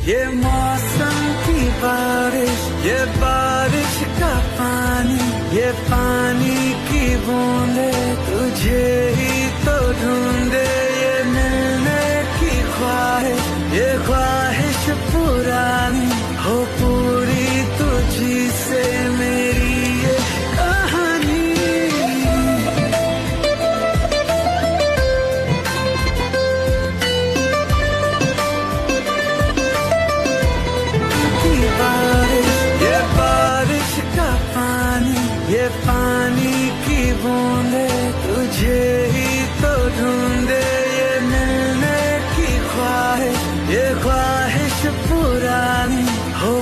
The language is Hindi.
ये मौसम की बारिश, ये बारिश का पानी, ये पानी की बूंदे तुझे ही तो ढूंढे। ये मिलने की ख्वाहिश, ये ख्वाहिश पुरानी हो पूरी तुझी से मेरी ये कहानी। ये बारिश का पानी, ये पानी की बूंदे तुझे ही तो ढूंढे। ये मिलने की ख्वाहिश, ये ख्वाहिश पुरानी हो